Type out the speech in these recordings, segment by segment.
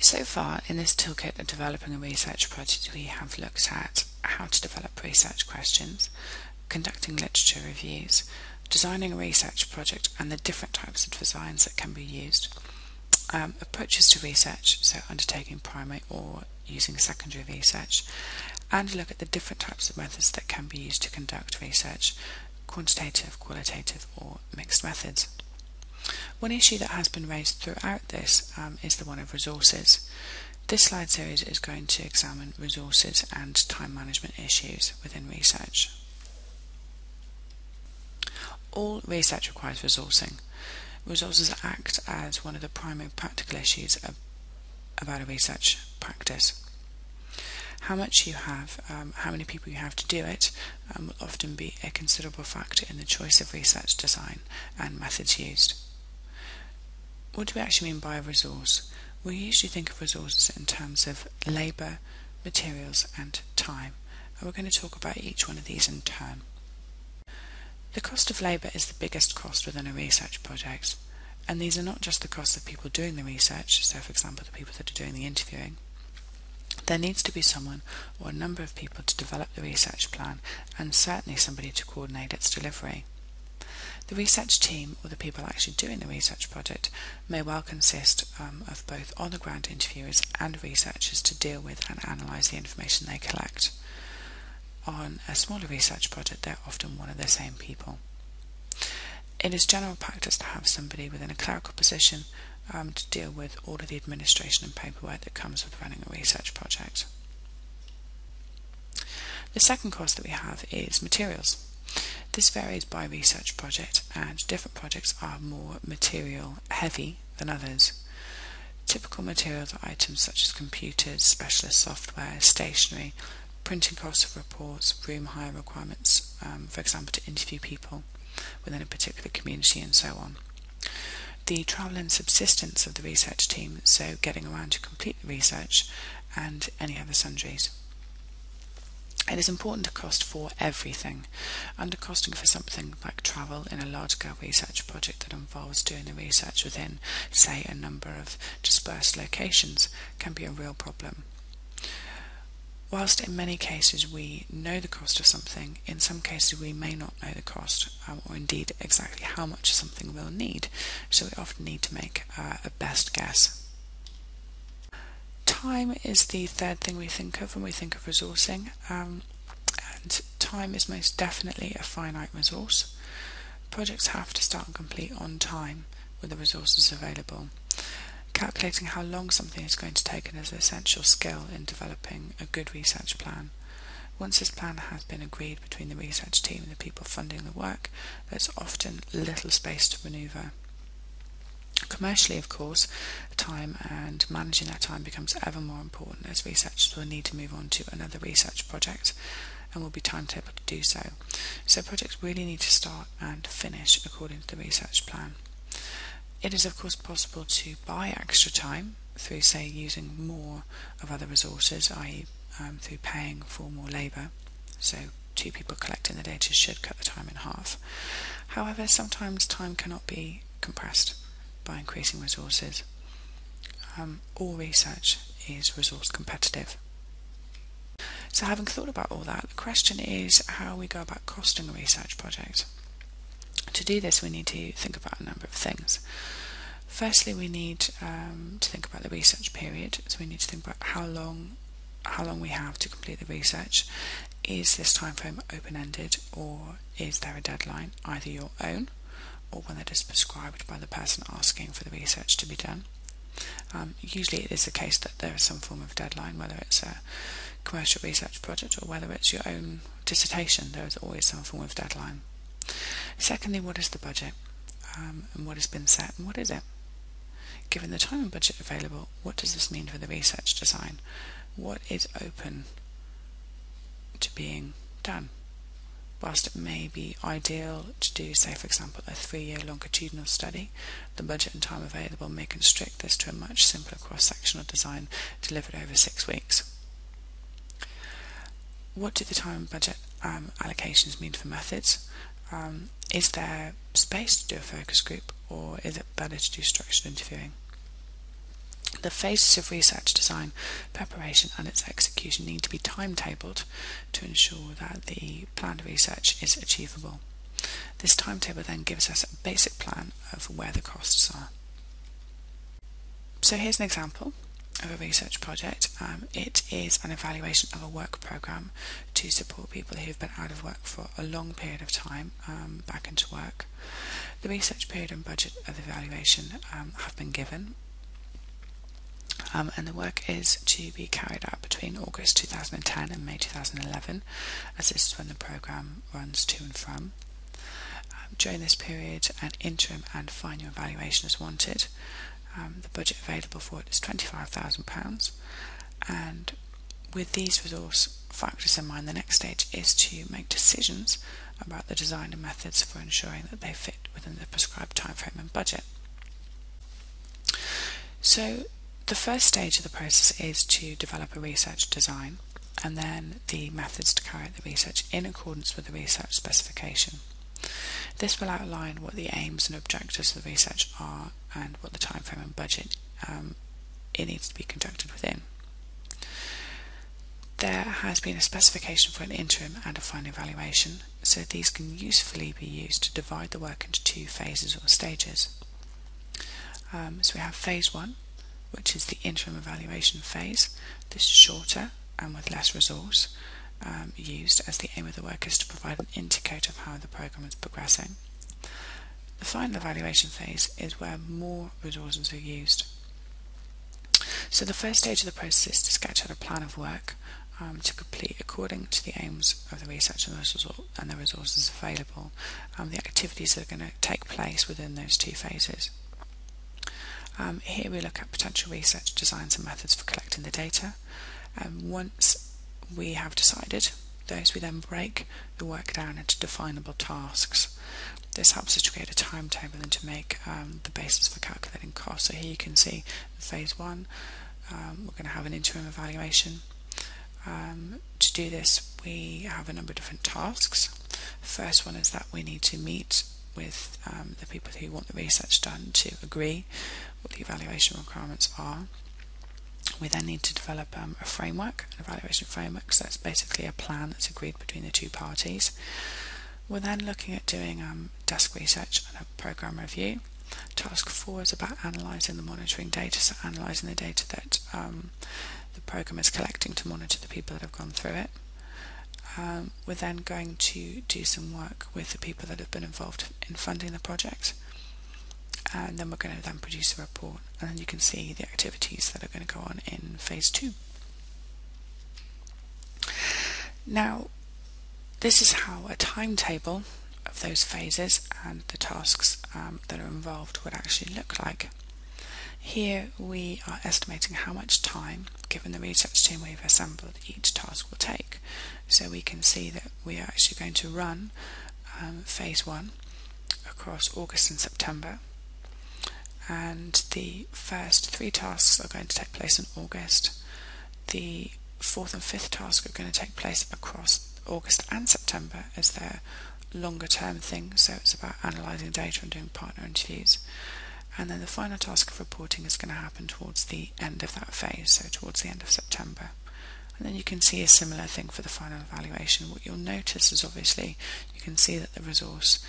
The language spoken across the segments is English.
So far in this toolkit of developing a research project, we have looked at how to develop research questions, conducting literature reviews, designing a research project and the different types of designs that can be used, approaches to research, so undertaking primary or using secondary research, and look at the different types of methods that can be used to conduct research, quantitative, qualitative or mixed methods. One issue that has been raised throughout this is the one of resources. This slide series is going to examine resources and time management issues within research. All research requires resourcing. Resources act as one of the primary practical issues about a research practice. How much you have, how many people you have to do it, will often be a considerable factor in the choice of research design and methods used. What do we actually mean by a resource? We usually think of resources in terms of labour, materials and time, and we're going to talk about each one of these in turn. The cost of labour is the biggest cost within a research project, and these are not just the costs of people doing the research, so for example the people that are doing the interviewing. There needs to be someone or a number of people to develop the research plan, and certainly somebody to coordinate its delivery. The research team, or the people actually doing the research project, may well consist of both on-the-ground interviewers and researchers to deal with and analyse the information they collect. On a smaller research project, they're often one of the same people. It is general practice to have somebody within a clerical position to deal with all of the administration and paperwork that comes with running a research project. The second cost that we have is materials. This varies by research project, and different projects are more material heavy than others. Typical materials are items such as computers, specialist software, stationery, printing costs of reports, room hire requirements, for example to interview people within a particular community and so on. The travel and subsistence of the research team, so getting around to complete the research, and any other sundries. It is important to cost for everything. Undercosting for something like travel in a large-scale research project that involves doing the research within, say, a number of dispersed locations can be a real problem. Whilst in many cases we know the cost of something, in some cases we may not know the cost, or indeed exactly how much something will need, so we often need to make a best guess. Time is the third thing we think of when we think of resourcing, and time is most definitely a finite resource. Projects have to start and complete on time with the resources available. Calculating how long something is going to take is an essential skill in developing a good research plan. Once this plan has been agreed between the research team and the people funding the work, there's often little space to manoeuvre. Commercially, of course, time and managing that time becomes ever more important as researchers will need to move on to another research project and will be timetabled to do so. So projects really need to start and finish according to the research plan. It is of course possible to buy extra time through, say, using more of other resources, i.e. through paying for more labour. So 2 people collecting the data should cut the time in half. However, sometimes time cannot be compressed by increasing resources. All research is resource competitive. So having thought about all that, the question is how we go about costing a research project. To do this we need to think about a number of things. Firstly, we need to think about the research period, so we need to think about how long we have to complete the research. Is this time frame open-ended, or is there a deadline, either your own or one that is prescribed by the person asking for the research to be done? Usually it is the case that there is some form of deadline, whether it's a commercial research project or whether it's your own dissertation, there is always some form of deadline. Secondly, what is the budget, and what has been set, and what is it? Given the time and budget available, what does this mean for the research design? What is open to being done? Whilst it may be ideal to do, say for example, a 3-year longitudinal study, the budget and time available may constrict this to a much simpler cross-sectional design delivered over 6 weeks. What do the time and budget allocations mean for methods? Is there space to do a focus group, or is it better to do structured interviewing? The phases of research design, preparation and its execution need to be timetabled to ensure that the planned research is achievable. This timetable then gives us a basic plan of where the costs are. So here's an example of a research project. It is an evaluation of a work programme to support people who have been out of work for a long period of time back into work. The research period and budget of the evaluation have been given, and the work is to be carried out between August 2010 and May 2011, as this is when the programme runs to and from. During this period, an interim and final evaluation is wanted. The budget available for it is £25,000, and with these resource factors in mind, the next stage is to make decisions about the design and methods for ensuring that they fit within the prescribed timeframe and budget. So the first stage of the process is to develop a research design and then the methods to carry out the research in accordance with the research specification. This will outline what the aims and objectives of the research are and what the timeframe and budget it needs to be conducted within. There has been a specification for an interim and a final evaluation, so these can usefully be used to divide the work into two phases or stages. So we have phase 1, which is the interim evaluation phase. This is shorter and with less resource used, as the aim of the work is to provide an indicator of how the programme is progressing. The final evaluation phase is where more resources are used. So the first stage of the process is to sketch out a plan of work to complete according to the aims of the research and the resources available, the activities that are going to take place within those two phases. Here we look at potential research designs and methods for collecting the data. Once we have decided those, we then break the work down into definable tasks. This helps us to create a timetable and to make the basis for calculating costs. So here you can see phase 1, we're going to have an interim evaluation. To do this, we have a number of different tasks. The first one is that we need to meet with the people who want the research done to agree what the evaluation requirements are. We then need to develop a framework, an evaluation framework, so that's basically a plan that's agreed between the two parties. We're then looking at doing desk research and a programme review. Task 4 is about analysing the monitoring data, so analysing the data that the programme is collecting to monitor the people that have gone through it. We're then going to do some work with the people that have been involved in funding the project, and then we're going to then produce a report, and then you can see the activities that are going to go on in phase 2. Now, this is how a timetable of those phases and the tasks that are involved would actually look like. Here we are estimating how much time, given the research team we've assembled, each task will take. So we can see that we are actually going to run phase 1 across August and September, and the first 3 tasks are going to take place in August. The 4th and 5th tasks are going to take place across August and September, as they're longer term things, so it's about analysing data and doing partner interviews. And then the final task of reporting is going to happen towards the end of that phase, so towards the end of September. And then you can see a similar thing for the final evaluation. What you'll notice is obviously you can see that the resource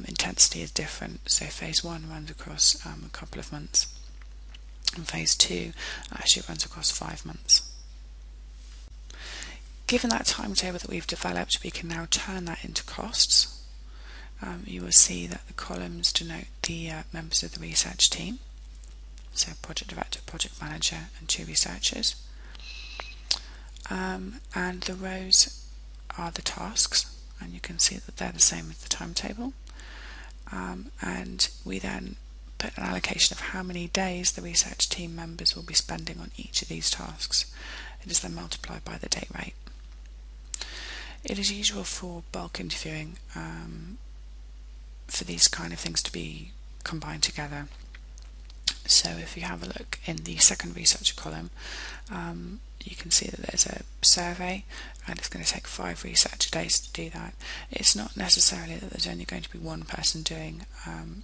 intensity is different. So phase 1 runs across a couple of months, and phase 2 actually runs across 5 months. Given that timetable that we've developed, we can now turn that into costs. You will see that the columns denote the members of the research team, so project director, project manager and 2 researchers, and the rows are the tasks, and you can see that they're the same as the timetable, and we then put an allocation of how many days the research team members will be spending on each of these tasks. It is then multiplied by the day rate. It is usual for bulk interviewing for these kind of things to be combined together. So if you have a look in the second researcher column, you can see that there's a survey, and it's going to take 5 researcher days to do that. It's not necessarily that there's only going to be one person doing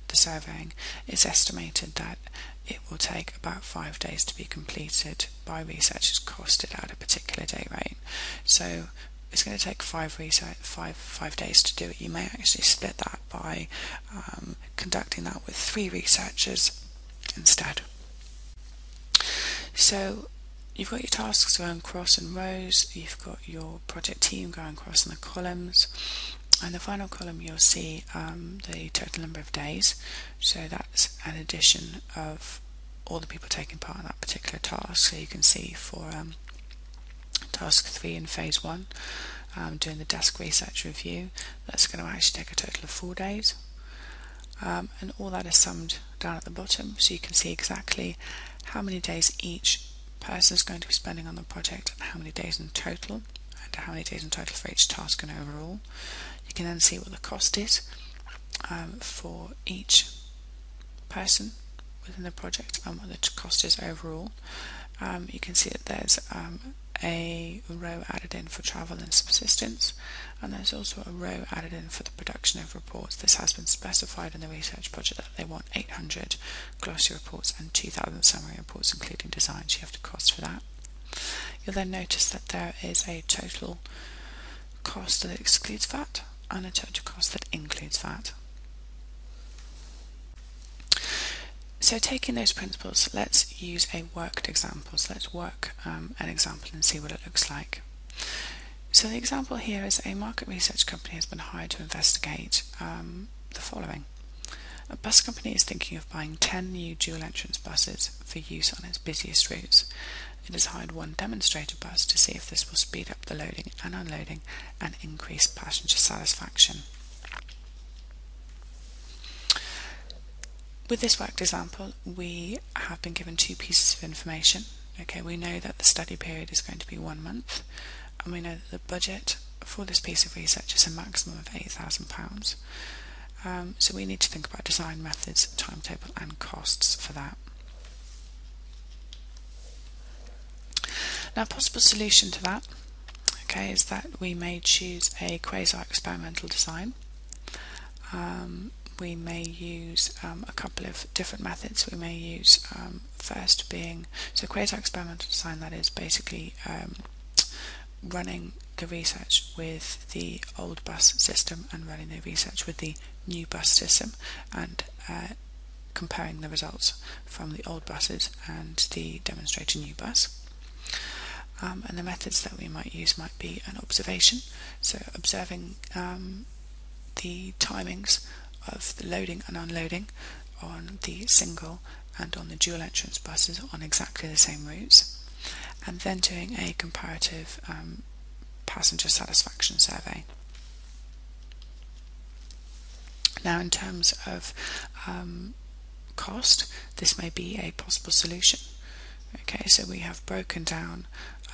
the surveying. It's estimated that it will take about 5 days to be completed by researchers costed at a particular day rate. So it's going to take 5 days to do it. You may actually split that by conducting that with 3 researchers instead. So you've got your tasks going across in rows, you've got your project team going across in the columns, and the final column you'll see the total number of days. So that's an addition of all the people taking part in that particular task. So you can see for task 3 in phase 1, doing the desk research review, that's going to actually take a total of 4 days. And all that is summed down at the bottom, so you can see exactly how many days each person is going to be spending on the project, and how many days in total, and how many days in total for each task and overall. You can then see what the cost is for each person within the project and what the cost is overall. You can see that there's a row added in for travel and subsistence, and there's also a row added in for the production of reports. This has been specified in the research project that they want 800 glossary reports and 2,000 summary reports including designs. You have to cost for that. You'll then notice that there is a total cost that excludes VAT and a total cost that includes VAT. So taking those principles, let's use a worked example. So let's work an example and see what it looks like. So the example here is a market research company has been hired to investigate the following. A bus company is thinking of buying 10 new dual entrance buses for use on its busiest routes. It has hired 1 demonstrator bus to see if this will speed up the loading and unloading and increase passenger satisfaction. With this worked example, we have been given 2 pieces of information. Okay, we know that the study period is going to be 1 month, and we know that the budget for this piece of research is a maximum of £8,000. So we need to think about design methods, timetable and costs for that. Now, a possible solution to that, okay, is that we may choose a quasi-experimental design. We may use a couple of different methods. We may use first being, so quasi-experimental design, that is basically running the research with the old bus system and running the research with the new bus system, and comparing the results from the old buses and the demonstrator new bus. And the methods that we might use might be an observation, so observing the timings of the loading and unloading on the single and on the dual entrance buses on exactly the same routes, and then doing a comparative passenger satisfaction survey. Now, in terms of cost, this may be a possible solution. Okay, so we have broken down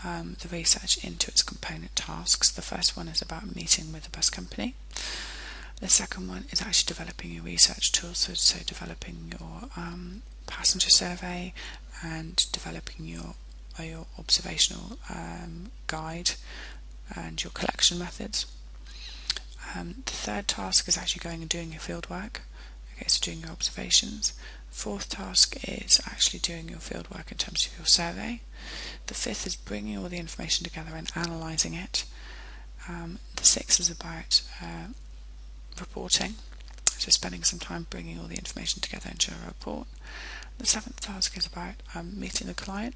the research into its component tasks. The first one is about meeting with the bus company. The second one is actually developing your research tools, so developing your passenger survey and developing your observational guide and your collection methods. The third task is actually going and doing your field work, okay, so doing your observations. Fourth task is actually doing your field work in terms of your survey. The fifth is bringing all the information together and analysing it. The sixth is about reporting, so spending some time bringing all the information together into a report. The seventh task is about meeting the client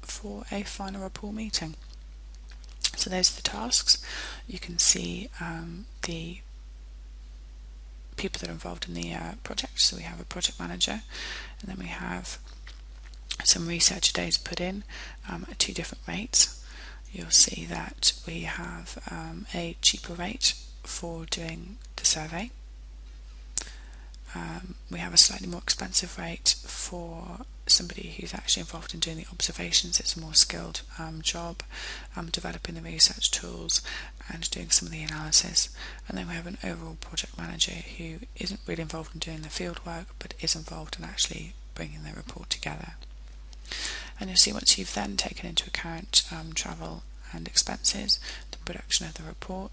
for a final report meeting. So those are the tasks. You can see the people that are involved in the project. So we have a project manager, and then we have some researcher days put in at 2 different rates. You'll see that we have a cheaper rate for doing the survey. We have a slightly more expensive rate for somebody who's actually involved in doing the observations. It's a more skilled job, developing the research tools and doing some of the analysis. And then we have an overall project manager who isn't really involved in doing the field work, but is involved in actually bringing the report together. And you'll see once you've then taken into account travel and expenses, the production of the report,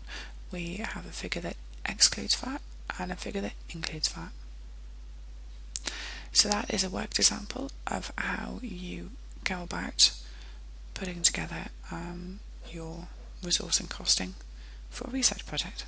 we have a figure that excludes VAT and a figure that includes VAT. So that is a worked example of how you go about putting together your resource and costing for a research project.